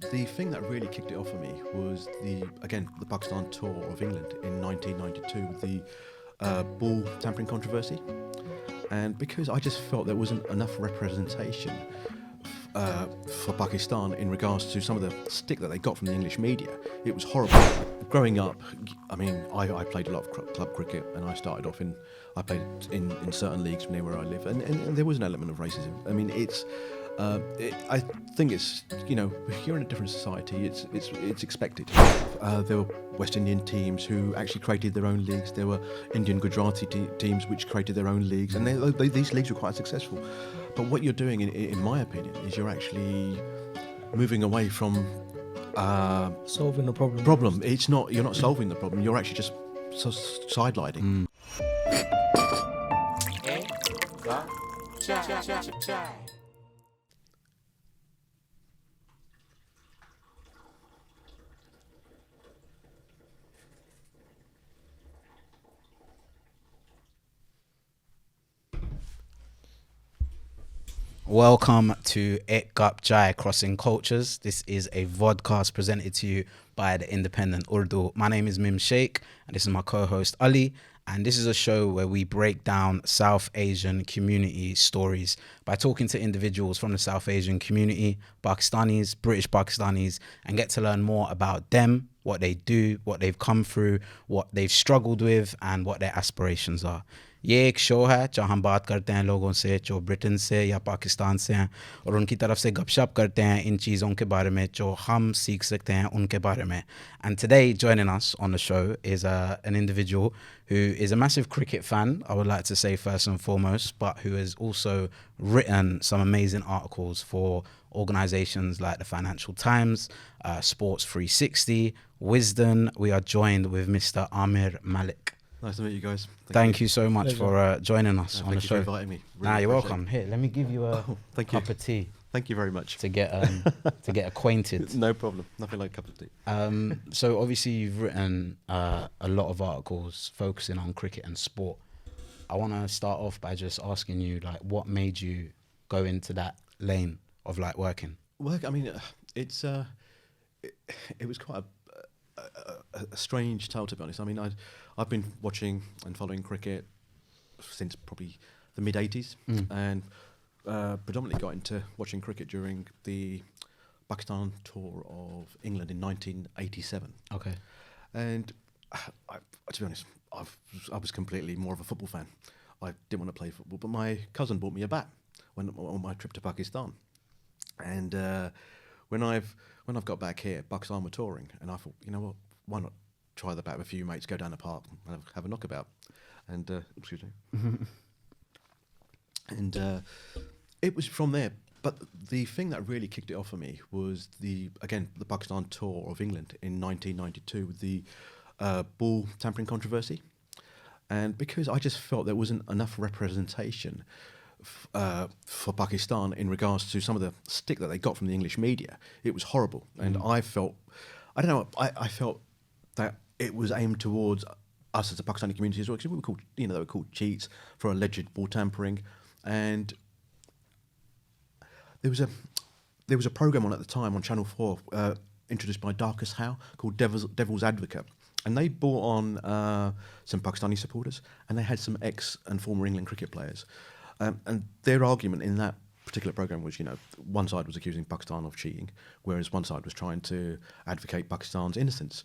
The thing that really kicked it off for me was the Pakistan tour of England in 1992 with the ball tampering controversy. And because I just felt there wasn't enough representation for Pakistan in regards to some of the stick that they got from the English media, it was horrible. Growing up, I mean, I played a lot of club cricket, and I started off I played in certain leagues near where I live, and there was an element of racism. I mean, I think it's, you're in a different society. It's expected. There were West Indian teams who actually created their own leagues. There were Indian Gujarati teams which created their own leagues, and these leagues were quite successful. But what you're doing, in my opinion, is you're actually moving away from solving the problem. It's not. You're not solving the problem. You're actually just sidelining. Welcome to Aik Cup Chai Crossing Cultures. This is a vodcast presented to you by the independent Urdu. My name is Shaikh, and this is my co-host Ali. And this is a show where we break down South Asian community stories by talking to individuals from the South Asian community, Pakistanis, British Pakistanis, and get to learn more about them, what they do, what they've come through, what they've struggled with, and what their aspirations are. ये एक show है जहाँ हम बात करते हैं लोगों से जो ब्रिटेन से या पाकिस्तान से हैं और उनकी तरफ से गपशप करते हैं इन चीज़ों के बारे में जो हम सीख सकते हैं उनके बारे में. And today joining us on the show is an individual who is a massive cricket fan, I would like to say first and foremost, but who has also written some amazing articles for organizations like the Financial Times, Sports 360, Wisdom. We are joined with Mr. Amer Malik. Nice to meet you guys. Thank you so much for joining us on the show. Thank you for inviting me. Really You're welcome. Here, let me give you a cup of tea. Thank you very much. To get acquainted. No problem. Nothing like a cup of tea. So obviously you've written a lot of articles focusing on cricket and sport. I want to start off by just asking you, like, what made you go into that lane of like working? Work. I mean, it was quite a strange tale, to be honest. I mean, I've been watching and following cricket since probably the mid-'80s, and predominantly got into watching cricket during the Pakistan tour of England in 1987. Okay. And to be honest, I was completely more of a football fan. I didn't want to play football, but my cousin bought me a bat on my trip to Pakistan. And when I've got back here, Pakistan were touring, and I thought, you know what, why not try the bat with a few mates, go down the park and have a knockabout. And excuse me. And it was from there. But the thing that really kicked it off for me was the Pakistan tour of England in 1992 with the ball tampering controversy. And because I just felt there wasn't enough representation for Pakistan in regards to some of the stick that they got from the English media, it was horrible. And I felt that it was aimed towards us as a Pakistani community as well, because they were called cheats for alleged ball tampering. And there was a program on at the time on Channel 4 introduced by Darkest How called Devil's Advocate. And they brought on some Pakistani supporters, and they had some ex and former England cricket players. And their argument in that particular program was, one side was accusing Pakistan of cheating, whereas one side was trying to advocate Pakistan's innocence.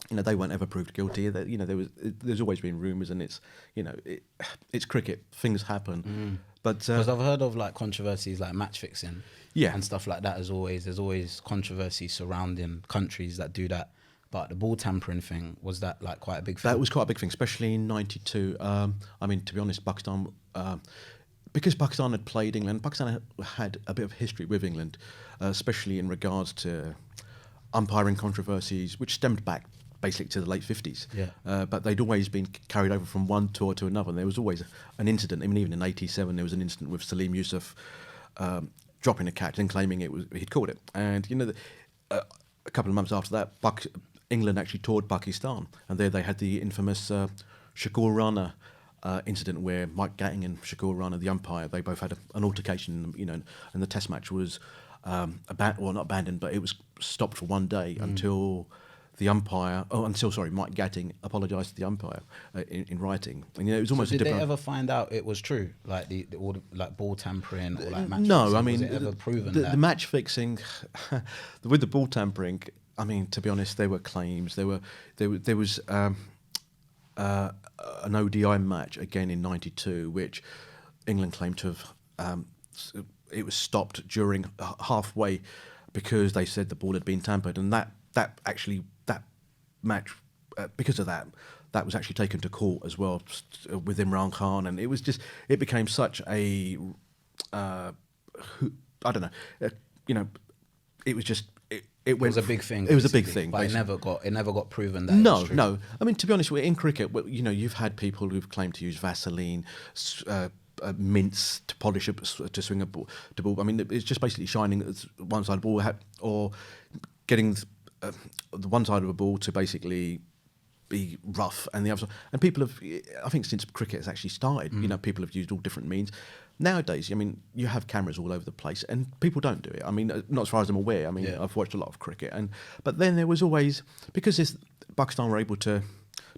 They weren't ever proved guilty. There's always been rumours, and it's cricket. Things happen. But because I've heard of like controversies like match fixing, and stuff like that. There's always controversy surrounding countries that do that. But the ball tampering thing, was that like quite a big thing? That was quite a big thing, especially in '92. I mean, to be honest, Pakistan, because Pakistan had played England, Pakistan had a bit of history with England, especially in regards to umpiring controversies, which stemmed back basically to the late 50s. But they'd always been carried over from one tour to another, and there was always an incident. I mean, even in '87, there was an incident with Salim Yusuf dropping a catch and claiming he'd caught it. And a couple of months after that, England actually toured Pakistan, and there they had the infamous Shakur Rana incident where Mike Gatting and Shakur Rana, the umpire, they both had an altercation, and the test match was not abandoned, but it was stopped for one day until the umpire, Mike Gatting apologised to the umpire in writing. And it was almost. So did they ever find out it was true, like all the ball tampering or like match no, fixing? I mean, was it ever proven the match fixing with the ball tampering. I mean, to be honest, there were claims. There was an ODI match again in '92, which England claimed to have. It was stopped during halfway because they said the ball had been tampered, and that match, because of that was actually taken to court as well with Imran Khan, and it became such a I don't know, it was just it was a big thing. It was a big thing, but it never got proven that. No, it was true. no. I mean, to be honest, in cricket, you've had people who've claimed to use Vaseline, mints to polish to swing a ball. I mean, it's just basically shining one side of the ball or getting the one side of a ball to basically be rough and the other side. And people have, I think since cricket has actually started, people have used all different means. Nowadays, I mean, you have cameras all over the place and people don't do it. I mean, not as far as I'm aware. I mean, I've watched a lot of cricket. But then there was always, because Pakistan were able to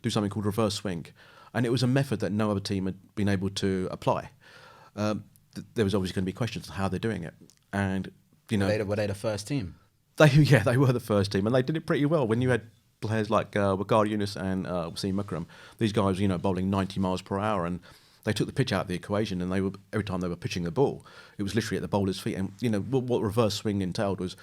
do something called reverse swing, and it was a method that no other team had been able to apply. There was obviously going to be questions on how they're doing it. And, Were they the first team? They were the first team, and they did it pretty well. When you had players like Waqar, Younis, and Saim, these guys, bowling 90 miles per hour, and they took the pitch out of the equation. And every time they were pitching the ball, it was literally at the bowler's feet. And what reverse swing entailed was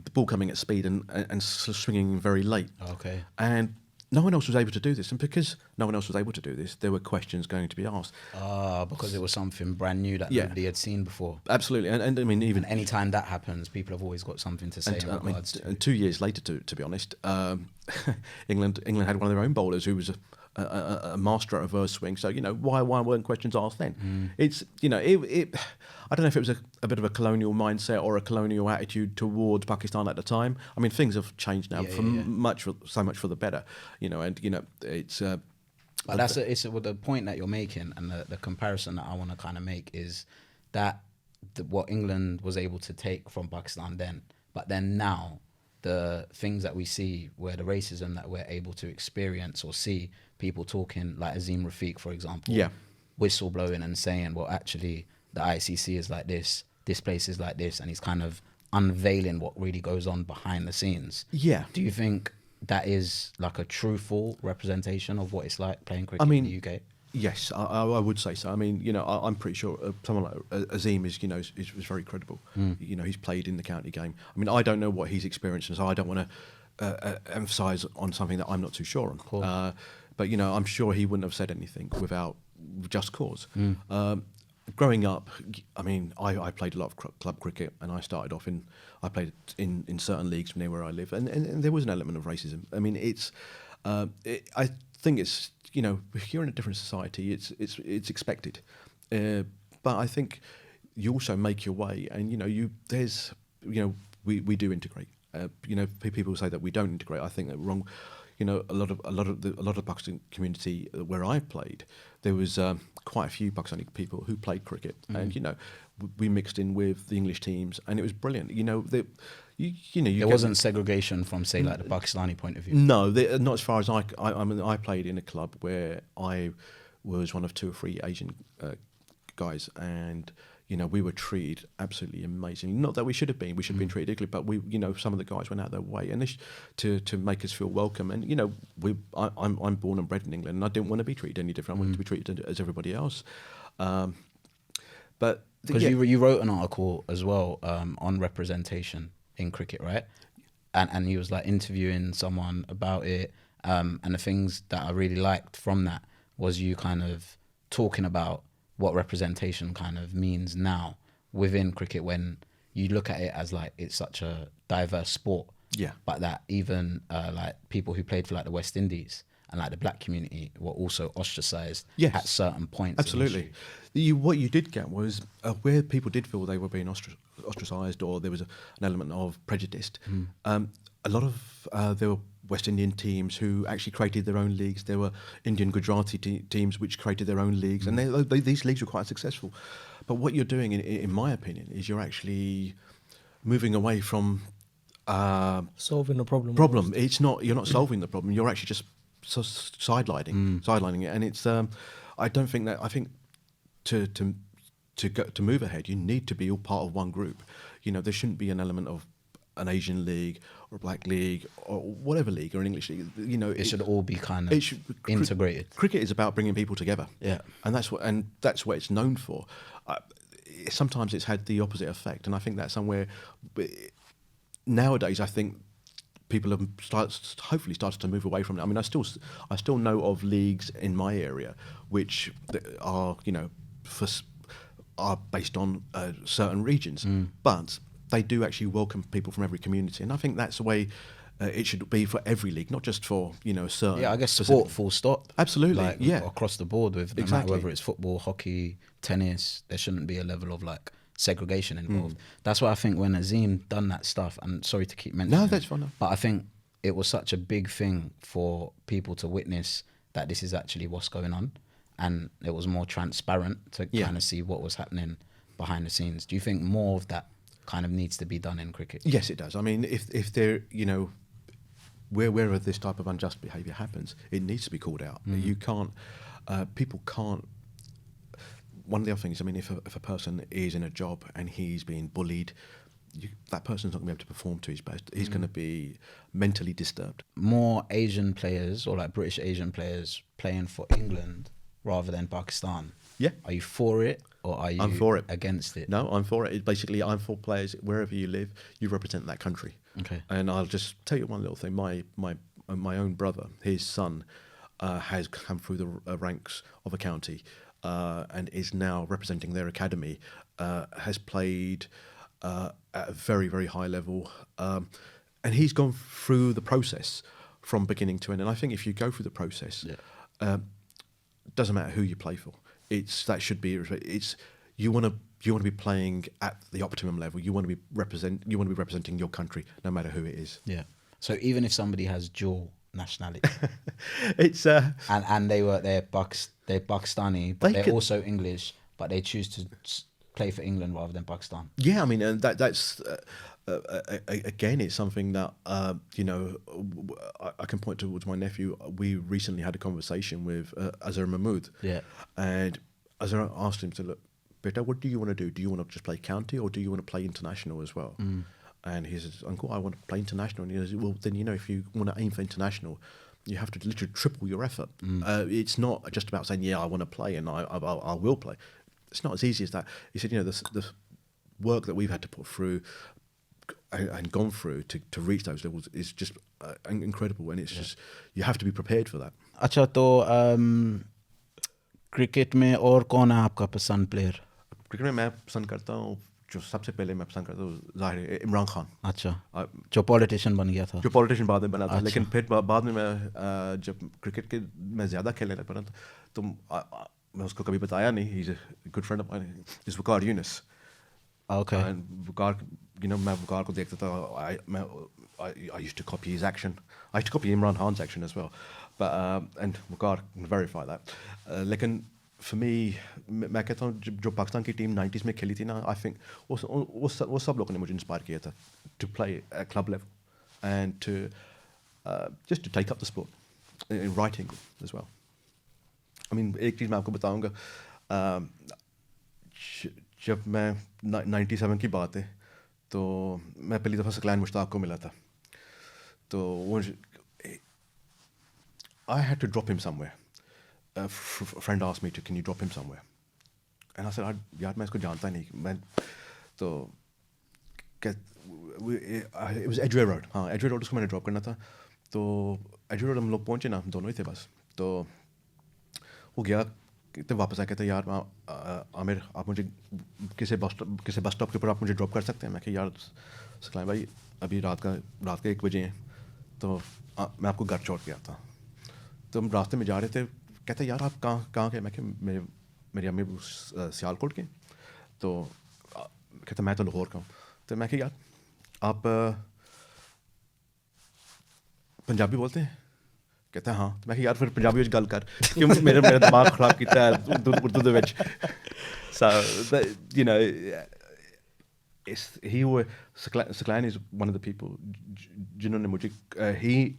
the ball coming at speed and swinging very late. Okay. And no one else was able to do this, and because no one else was able to do this, there were questions going to be asked. Because it was something brand new that nobody had seen before. Absolutely, and I mean, even any time that happens, people have always got something to say in regards to. And 2 years later, to be honest, England had one of their own bowlers who was a master at reverse swing. So why weren't questions asked then? It's I don't know if it was a bit of a colonial mindset or a colonial attitude towards Pakistan at the time. I mean, things have changed now so much for the better. It's. But it's the point that you're making, and the comparison that I want to kind of make is that what England was able to take from Pakistan then, but then now the things that we see, where the racism that we're able to experience or see, people talking like Azim Rafiq, for example, whistleblowing and saying, well, actually, the ICC is like this place is like this, and he's kind of unveiling what really goes on behind the scenes. Yeah. Do you think that is like a truthful representation of what it's like playing cricket in the UK? Yes, I would say so. I mean, I'm pretty sure someone like Azim is very credible. He's played in the county game. I mean, I don't know what he's experienced, and so I don't want to emphasise on something that I'm not too sure on. Cool. But I'm sure he wouldn't have said anything without just cause. Growing up, I mean, I played a lot of club cricket, and I played in certain leagues near where I live, and there was an element of racism. I mean, I think it's, you're in a different society, it's expected, but I think you also make your way, and we do integrate. People say that we don't integrate. I think they're wrong. A lot of the Pakistan community where I played, there was quite a few Pakistani people who played cricket, and we mixed in with the English teams, and it was brilliant. There wasn't segregation from, say, like the Pakistani point of view. No, not as far as I played in a club where I was one of 2 or 3 Asian guys, and we were treated absolutely amazing. Not that we should have been. We should have been treated equally, but some of the guys went out their way and to make us feel welcome. And I'm born and bred in England, and I didn't want to be treated any different. I wanted to be treated as everybody else. But because you wrote an article as well on representation in cricket, right? And you was like interviewing someone about it. And the things that I really liked from that was you kind of talking about what representation kind of means now within cricket, when you look at it as like it's such a diverse sport. Yeah. But that even like people who played for like the West Indies and like the black community were also ostracised at certain points. Absolutely. What you did get was where people did feel they were being ostracised, or there was an element of prejudice. A lot of there were West Indian teams who actually created their own leagues. There were Indian Gujarati teams which created their own leagues, and these leagues were quite successful. But what you're doing, in my opinion, is you're actually moving away from solving the problem. It's not, you're not solving the problem, you're actually just sidelining it. And it's I don't think that, I think to move ahead you need to be all part of one group. You know, there shouldn't be an element of an Asian league or a black league or whatever league or an English league. You know, it should all be kind of integrated. Cricket is about bringing people together. Yeah, and that's what it's known for. Sometimes it's had the opposite effect, and I think that's somewhere nowadays. I think people have hopefully started to move away from it. I mean, I still know of leagues in my area which are, you know, are based on certain regions, but they do actually welcome people from every community, and I think that's the way it should be for every league, not just for, you know, certain. Yeah, I guess sport full stop. Absolutely, like, yeah, across the board with no exactly. matter whether it's football, hockey, tennis, there shouldn't be a level of like segregation involved. That's why I think when Azim done that stuff, and sorry to keep mentioning, no, that's fine. But I think it was such a big thing for people to witness that this is actually what's going on, and it was more transparent to kind of see what was happening behind the scenes. Do you think more of that kind of needs to be done in cricket? Yes, it does. I mean, if there, you know, wherever this type of unjust behaviour happens, it needs to be called out. You can't, people can't. One of the other things, I mean, if a person is in a job and he's being bullied, that person's not going to be able to perform to his best. He's going to be mentally disturbed. More Asian players, or like British Asian players, playing for England rather than Pakistan. Yeah. Are you for it, or are you against it? No, I'm for it. Basically, I'm for players, wherever you live, you represent that country. Okay. And I'll just tell you one little thing. My own brother, his son, has come through the ranks of a county and is now representing their academy, has played at a very, very high level. And he's gone through the process from beginning to end. And I think if you go through the process, doesn't matter who you play for. You want to be playing at the optimum level. You want to be representing your country, no matter who it is. Yeah. So even if somebody has dual nationality, it's and they're Pakistani, but they're also English, but they choose to play for England rather than Pakistan. Yeah, I mean, and that's again, it's something that you know, I can point towards my nephew. We recently had a conversation with Amer Malik. Yeah, and Amer asked him to look, Beta, what do you want to do? Do you want to just play county, or do you want to play international as well? And he says, Uncle, I want to play international. And he goes, well, then, you know, if you want to aim for international, you have to literally triple your effort. It's not just about saying, yeah, I want to play and I will play. It's not as easy as that. He said, you know, the work that we've had to put through and gone through to reach those levels is just incredible. And it's just, you have to be prepared for that. अच्छा तो cricket में और कौन है आपका पसंद player? Cricket में मैं पसंद करता हूँ, जो सबसे पहले मैं पसंद करता हूँ, जाहिर है इमरान खान. अच्छा, जो पॉलिटिशियन बन गया था. जो पॉलिटिशियन बाद में बना था, लेकिन फिर बाद में मैं जब क्रिकेट के मैं ज़्यादा खेलने लग पड़ा तो मैं उसको कभी बताया नहीं. He's a good friend of mine. Is Waqar Younis. Okay. And Waqar, you know, मैं Waqar को देखता था. I used to copy his action. I used to copy Imran Khan's action as well. But and Waqar can verify that. लेकिन for me, मैं कहता हूँ जो पाकिस्तान की टीम 90s में खेली थी ना, I think वो सब लोगों ने मुझे इंस्पायर किया था to play at club level and to just to take up the sport in writing as well. I mean, एक चीज़ मैं आपको बताऊँगा, जब मैं 97 की बात है तो मैं पहली दफ़ा सकलाइन मुश्ताक को मिला था, तो वो I had to drop him somewhere. A friend asked me to, can you drop him somewhere? And I said, यार मैं इसको जानता नहीं. मैं तो it was Edgware Road. हाँ, Edgware Road उसको मैंने drop करना था. तो Edgware Road हम लोग पहुँचे ना, दोनों ही थे बस. तो वो गया, तो वापस आया, कहता यार आमिर आप मुझे किसी बस स्टॉप के ऊपर आप मुझे ड्रॉप कर सकते हैं? मैं कहा यार सकलाइन भाई अभी रात के 1 बजे हैं, तो मैं आपको घर छोड़ के आता. तो हम रास्ते में जा रहे थे, कहते यार आप कहाँ गए? मैं कहा मेरी अम्मी सियालकोट के. तो कहते मैं तो लाहौर का हूँ. तो मैं कहा यार आप पंजाबी बोलते हैं? कहता हाँ. तो मैं कहा यार फिर पंजाबी ਵਿੱਚ ਗੱਲ ਕਰ, क्यों मेरा दिमाग ख़राब ਕੀਤਾ उर्दू ਦੇ ਵਿੱਚ. So you know, he was Saqlain is one of the people जिन्होंने मुझे he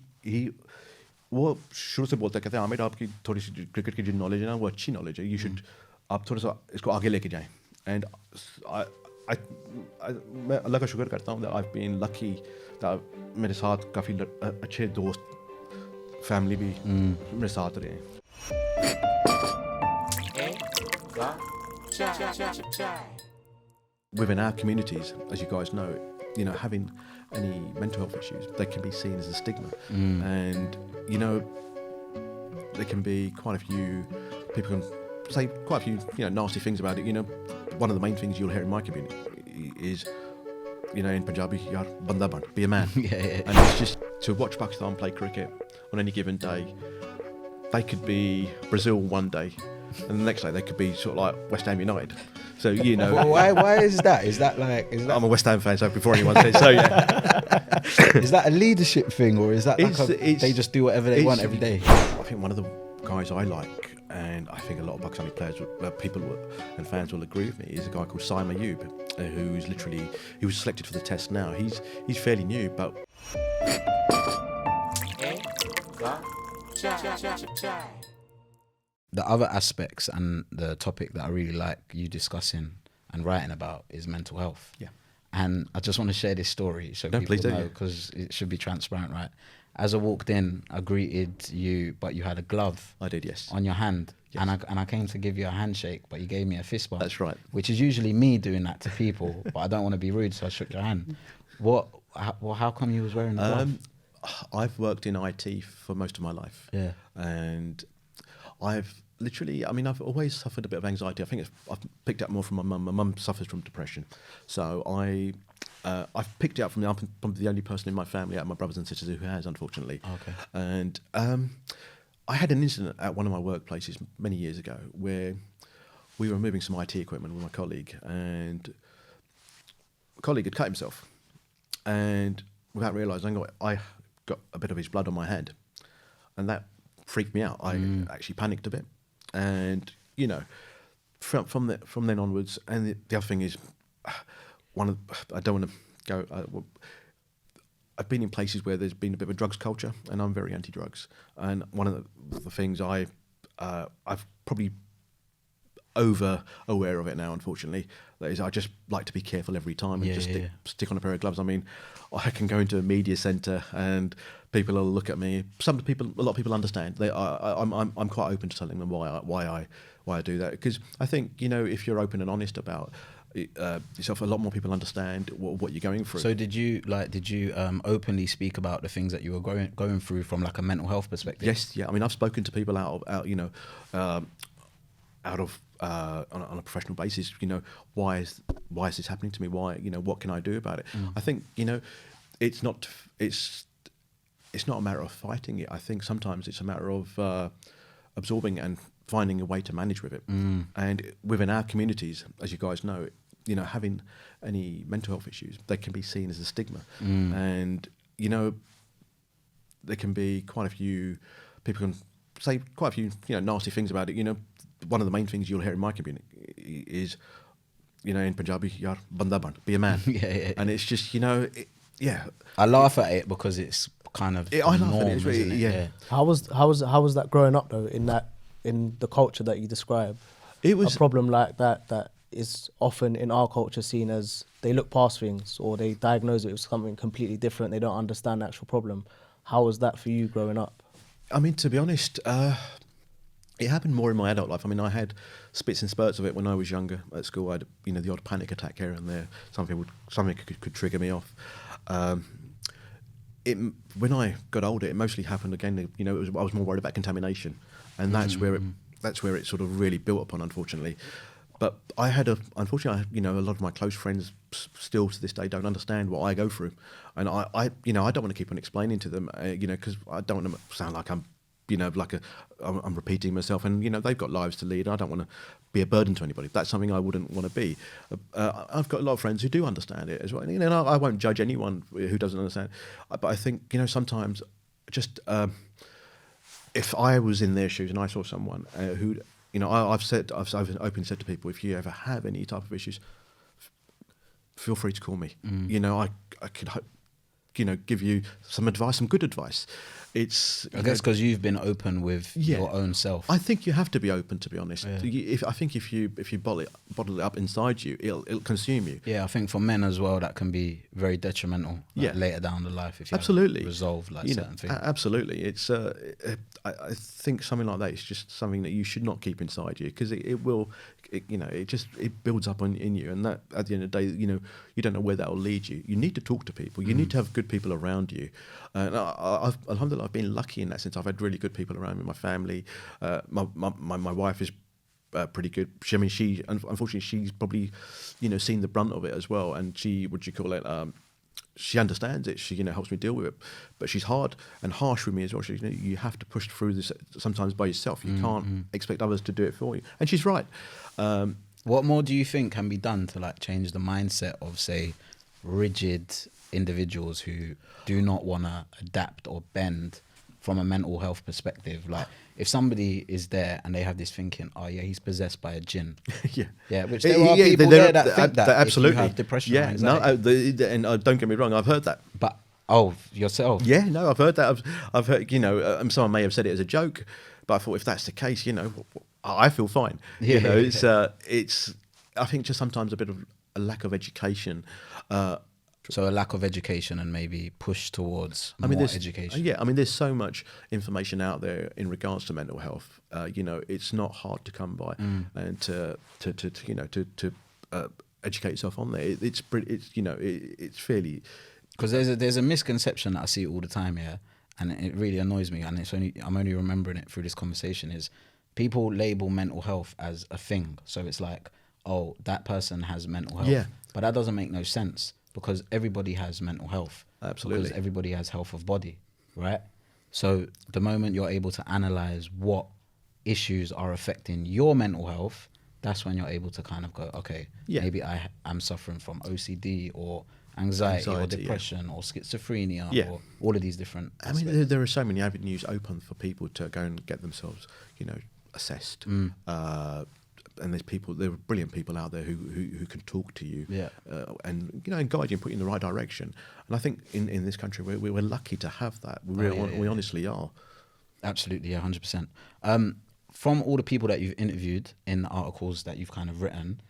वो शुरू से बोलता कहते हैं आमिर आपकी थोड़ी सी क्रिकेट की जो नॉलेज है ना वो अच्छी नॉलेज है, you should आप थोड़ा सा इसको आगे लेके जाएं. And मैं अल्लाह का शुक्र करता हूँ that I've been lucky that मेरे साथ काफ़ी अच्छे दोस्त फैमिली भी मेरे साथ रहे हैं. Within our communities, as you guys know, having any mental health issues, they can be seen as a stigma. And, there can be quite a few, people can say quite a few, nasty things about it. One of the main things you'll hear in my community is, in Punjabi, yaar, banda ban, be a man. Yeah. And it's just to watch Pakistan play cricket on any given day. They could be Brazil one day, and the next day they could be sort of like West Ham United. So why is that? Is that I'm a West Ham fan, so before anyone says so, yeah. Is that a leadership thing, or is that they just do whatever they want every day? I think one of the guys I like, and I think a lot of Pakistani players, and fans will agree with me, is a guy called Saim Ayub, who's he was selected for the test now. He's fairly new, but. The other aspects and the topic that I really like you discussing and writing about is mental health. Yeah. And I just want to share this story so people know, because it should be transparent, right? As I walked in, I greeted you, but you had a glove. I did, yes. On your hand. Yes. And I came to give you a handshake, but you gave me a fist bump. That's right. Which is usually me doing that to people, but I don't want to be rude, so I shook your hand. How come you was wearing a glove? I've worked in IT for most of my life. Yeah. And I've always suffered a bit of anxiety. I think I've picked it up more from my mum. My mum suffers from depression. So I've picked it up from I'm the only person in my family, out of my brothers and sisters, who has, unfortunately. Okay. And I had an incident at one of my workplaces many years ago where we were moving some IT equipment with my colleague, and my colleague had cut himself. And without realising, I got a bit of his blood on my hand. And that freaked me out. I actually panicked a bit. And, from then onwards, and the other thing is, I don't want to go, I've been in places where there's been a bit of a drugs culture, and I'm very anti-drugs. And one of the things I've probably over aware of it now, unfortunately, that is I just like to be careful every time and stick on a pair of gloves. I mean, I can go into a media centre and people will look at me. A lot of people understand. I'm quite open to telling them why I do that, because I think if you're open and honest about yourself, a lot more people understand what you're going through. So did you openly speak about the things that you were going through from like a mental health perspective? Yes, yeah. I mean, I've spoken to people on a professional basis. Why is this happening to me? Why? What can I do about it? I think it's not a matter of fighting it. I think sometimes it's a matter of absorbing and finding a way to manage with it. And within our communities, as you guys know, having any mental health issues, they can be seen as a stigma. And there can be quite a few people can say quite a few nasty things about it. One of the main things you'll hear in my community is, in Punjabi, yaar, banda ban, be a man. Yeah. And it's just, I laugh at it because it's kind of I laugh norm, at it. It's really, isn't it? yeah. How was that growing up though, in the culture that you describe? It was a problem like that is often in our culture seen as they look past things, or they diagnose it with something completely different. They don't understand the actual problem. How was that for you growing up? I mean, to be honest, it happened more in my adult life. I mean, I had spits and spurts of it when I was younger at school. I had, the odd panic attack here and there. Something could trigger me off. When I got older, it mostly happened again. I was more worried about contamination, and that's where it sort of really built upon, unfortunately. But unfortunately, a lot of my close friends still to this day don't understand what I go through, and I don't want to keep on explaining to them, because I don't want to sound like I'm I'm repeating myself, and they've got lives to lead. I don't want to be a burden to anybody. That's something I wouldn't want to be. I've got a lot of friends who do understand it as well. And, I won't judge anyone who doesn't understand. But I think sometimes just if I was in their shoes and I saw someone who I've openly said to people, if you ever have any type of issues, feel free to call me. You know, I could, you know, give you some advice, some good advice. It's I guess because you've been open with your own self. I think you have to be open, to be honest. I think if you bottle it up inside you, it'll consume you. Yeah, I think for men as well, that can be very detrimental later down the life if you haven't resolved like certain things. Absolutely, it's. I think something like that is just something that you should not keep inside you, because it will. You know, it builds up in you, and that at the end of the day, you know, you don't know where that will lead you. You need to talk to people. You need to have good people around you. And alhamdulillah, I've been lucky in that sense. I've had really good people around me. My family, my wife is pretty good. Unfortunately, she's probably, you know, seen the brunt of it as well. And she, what do you call it? She understands it. She, you know, helps me deal with it. But she's hard and harsh with me as well. She, you know, you have to push through this sometimes by yourself. You can't expect others to do it for you. And she's right. What more do you think can be done to like change the mindset of, say, rigid individuals who do not want to adapt or bend from a mental health perspective? Like, if somebody is there and they have this thinking, oh yeah, he's possessed by a jinn. Which there are people there that think that absolutely. If you have depression or anxiety. And don't get me wrong, I've heard that. But yourself? Yeah, no, I've heard that. I've heard, you know, someone may have said it as a joke, but I thought if that's the case, you know, I feel fine. You know, it's. I think just sometimes a bit of a lack of education. So a lack of education and maybe push towards more education. Yeah, I mean, there's so much information out there in regards to mental health. You know, it's not hard to come by, and to educate yourself on there. It's fairly. Because there's a misconception that I see all the time here, and it really annoys me. And I'm only remembering it through this conversation. Is people label mental health as a thing, so it's like, oh, that person has mental health, but that doesn't make no sense. Because everybody has mental health. Absolutely. Because everybody has health of body, right? So the moment you're able to analyze what issues are affecting your mental health, that's when you're able to kind of go, okay, maybe I'm suffering from OCD or anxiety or depression or schizophrenia or all of these different aspects. I mean, there are so many avenues open for people to go and get themselves, you know, assessed. And there are brilliant people out there who can talk to you, and, you know, and guide you and put you in the right direction. And I think in this country we're lucky to have that. We honestly are. Absolutely, 100%. From all the people that you've interviewed in the articles that you've kind of written,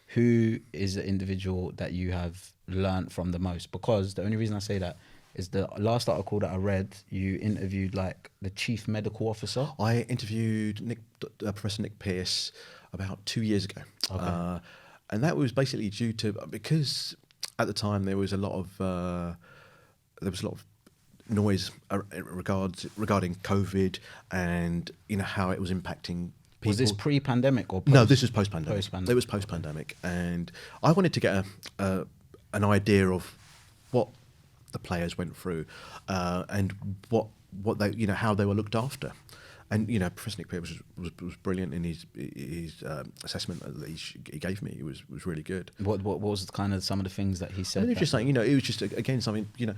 who is the individual that you have learned from the most? Because the only reason I say that is the last article that I read, you interviewed like the chief medical officer. I interviewed Professor Nick Pearce about 2 years ago. Okay. And that was basically due to, because at the time there was a lot of noise regarding COVID, and, you know, how it was impacting people. Was this pre-pandemic or post? No, this was post-pandemic. It was post-pandemic, and I wanted to get an idea of what the players went through, and what they, you know, how they were looked after. And, you know, Professor Nick Pearce was brilliant in his assessment that he gave me. It was really good. What was kind of some of the things that he said? I mean, just saying, you know, it was just, again, something, you know,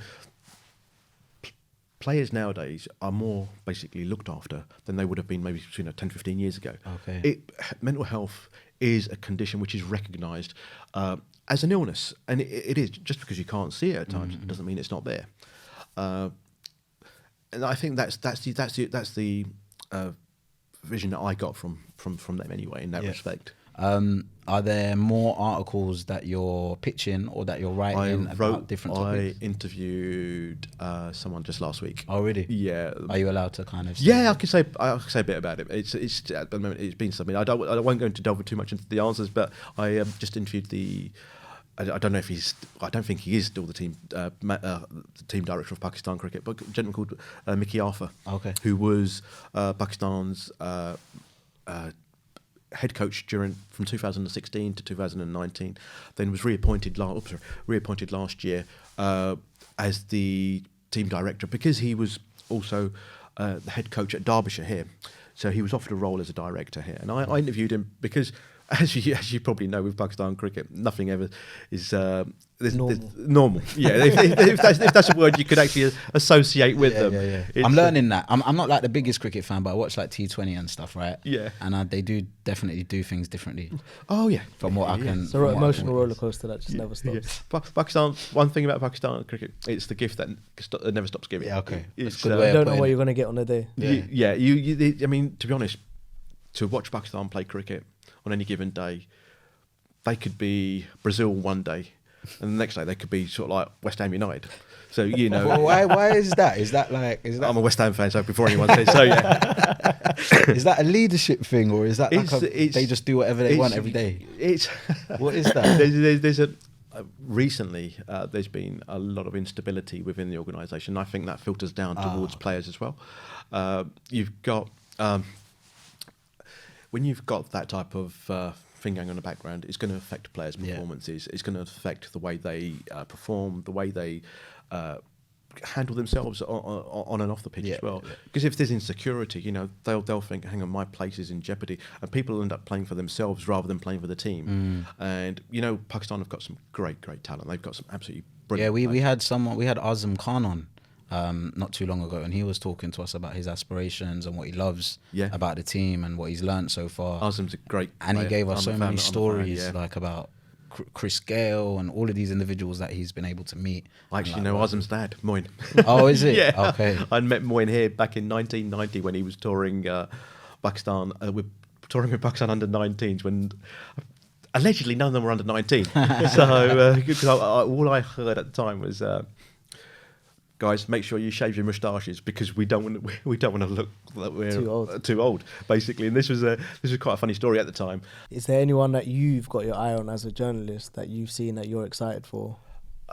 players nowadays are more basically looked after than they would have been maybe, you know, 10, 15 years ago. Okay. Mental health is a condition which is recognised as an illness, and it is. Just because you can't see it at times doesn't mean it's not there. And I think that's the vision that I got from them anyway, in that respect. Are there more articles that you're pitching or that you're writing about different topics? I interviewed someone just last week. Oh, really? Yeah. Are you allowed to kind of? Yeah, I can say a bit about it. It's at the moment it's been something. I won't go into delve too much into the answers, but I just interviewed the. I don't know if he's. I don't think he is still the team director of Pakistan cricket, but a gentleman called Micky, who was Pakistan's head coach from 2016 to 2019. Then was reappointed last year as the team director, because he was also the head coach at Derbyshire here. So he was offered a role as a director here, and I interviewed him because as you probably know with Pakistan cricket, nothing ever is Normal. Yeah, if that's a word you could actually associate with them. Yeah. I'm learning that. I'm not like the biggest cricket fan, but I watch like T20 and stuff, right? Yeah. And they do definitely do things differently. Oh yeah. From what I can. It's an emotional roller coaster that just never stops. Yeah. Pakistan. One thing about Pakistan cricket, it's the gift that never stops giving. Yeah. Okay. It's, You don't know what you're going to get on the day. Yeah. I mean, to be honest, to watch Pakistan play cricket on any given day, they could be Brazil one day, and the next day they could be sort of like West Ham United. So you know, why is that? Is that I'm a West Ham fan, so before anyone says so, yeah. Is that a leadership thing, or is that like they just do whatever they want every day? What is that? There's recently there's been a lot of instability within the organisation. I think that filters down towards players as well. You've got when you've got that type of thing going on in the background, it's going to affect players' performances. It's going to affect the way they perform, the way they handle themselves on and off the pitch as well. Because if there's insecurity, you know, they'll think, hang on, my place is in jeopardy, and people end up playing for themselves rather than playing for the team. And you know, Pakistan have got some great talent. They've got some absolutely brilliant. Yeah, we had Azam Khan on not too long ago, and he was talking to us about his aspirations and what he loves about the team and what he's learned so far. Azam's a great and player. He gave us so many stories fan, like about Chris Gale and all of these individuals that he's been able to meet. I actually know Azam's dad, Moin. Oh, is it? Yeah. Okay. I met Moin here back in 1990 when he was touring Pakistan with Pakistan under-19s when allegedly none of them were under-19. So because all I heard at the time was, guys, make sure you shave your moustaches because we don't want to look like we're too old, basically. And this was quite a funny story at the time. Is there anyone that you've got your eye on as a journalist that you've seen that you're excited for?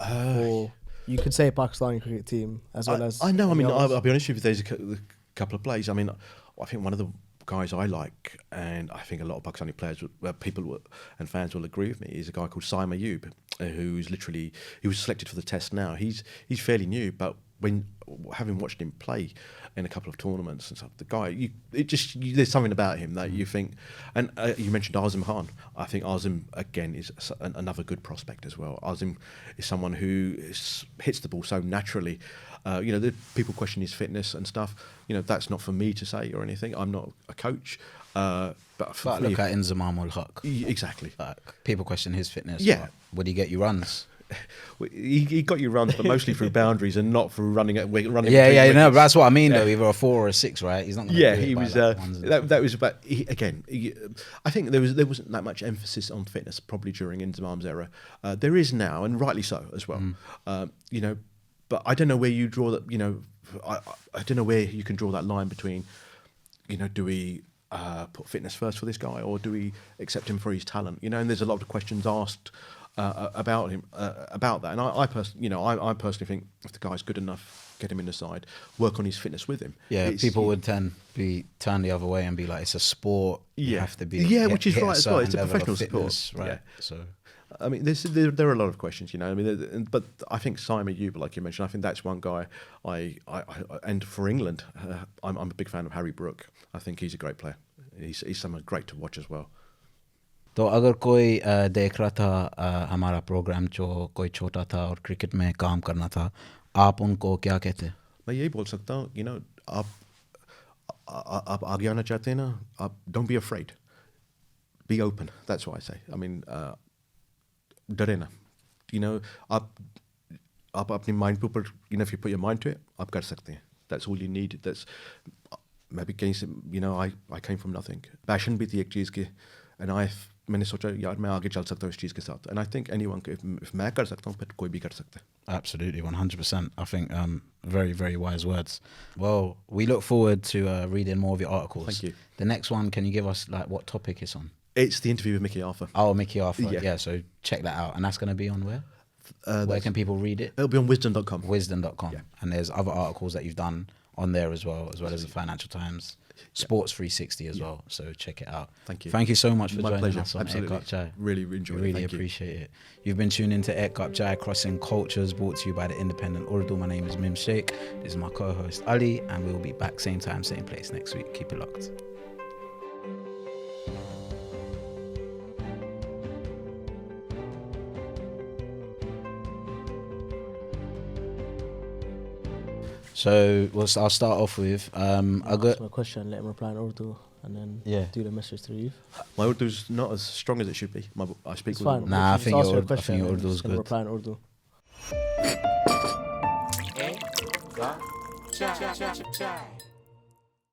Or you could say Pakistani cricket team as well as. I know. I mean, I'll be honest with you. There's a couple of plays. I mean, I think one of the guys I like, and I think a lot of Pakistani players, people and fans will agree with me, is a guy called Saim Ayub, he was selected for the test now. He's fairly new, but when having watched him play in a couple of tournaments and stuff, the guy, there's something about him that you think. And you mentioned Azam Khan. I think Azam again is another good prospect as well. Azam is someone who hits the ball so naturally. You know, the people question his fitness and stuff. You know, that's not for me to say or anything. I'm not a coach. But look at Inzamam ul Haq. Exactly. People question his fitness. Yeah. Would he get you runs? He got you runs, but mostly through boundaries and not through running. Yeah, no, but that's what I mean though. Either a 4 or a 6, right? He's not going to. Yeah, he was. That was about. I think there wasn't that much emphasis on fitness probably during Inzamam's era. There is now, and rightly so as well. You know, but I don't know where you draw that. You know, I don't know where you can draw that line between. You know, do we put fitness first for this guy, or do we accept him for his talent? You know, and there's a lot of questions asked about him, about that. And I personally think if the guy's good enough, get him in the side, work on his fitness with him. Yeah, people would turn the other way and be like, it's a sport. You have to be. Yeah, which is right as well. It's a professional sport, right? Yeah. So. I mean, there are a lot of questions, you know. I mean, but I think Saim Ayub, like you mentioned, I think that's one guy. And for England, I'm a big fan of Harry Brook. I think he's a great player. He's someone great to watch as well. तो अगर कोई देख रहा था हमारा programme जो कोई छोटा था और क्रिकेट में काम करना था, आप उनको क्या कहते हैं? मैं यही बोल सकता हूँ, you know, आप आगे आना चाहते हैं ना, आप don't be afraid, be open. That's what I say. I mean, डरे ना, you know, आप अपनी mind पे ऊपर, you know, if you put your mind to it, आप कर सकते हैं. That's all you need. That's maybe कहीं से, you know, I came from nothing. Passion भी थी एक चीज़ की, and मैंने सोचा यार मैं आगे चल सकता हूँ इस चीज़ के साथ. And I think anyone, if मैं कर सकता हूँ, फिर कोई भी कर सकता है. Absolutely, 100%. I think very, very wise words. Well, we look forward to reading more of your articles. Thank you. The next one, can you give us like what topic it's on? It's the interview with Micky Arthur. Oh, Micky Arthur. Yeah, so check that out. And that's going to be on where? Where can people read it? It'll be on wisdom.com. Wisdom.com. Yeah. And there's other articles that you've done on there as well as the Financial Times. Sports 360 as well, so check it out. Thank you. Thank you so much for joining pleasure. us on Aik Cup Chai. Really enjoyed it. Really appreciate it. You've been tuning into Aik Cup Chai, Crossing Cultures, brought to you by the independent Urdu. My name is Mim Sheikh. This is my co-host Ali, and we'll be back same time, same place next week. Keep it locked. So I'll start off with I got Ask him a question, let him reply in Urdu, and then Yeah. do the message through you. My Urdu's not as strong as it should be. I speak It's Urdu. fine. Nah, I Just think ask your him a Urdu- I question think your and Urdu he's is gonna good. reply in Urdu. Aik Cup Chai.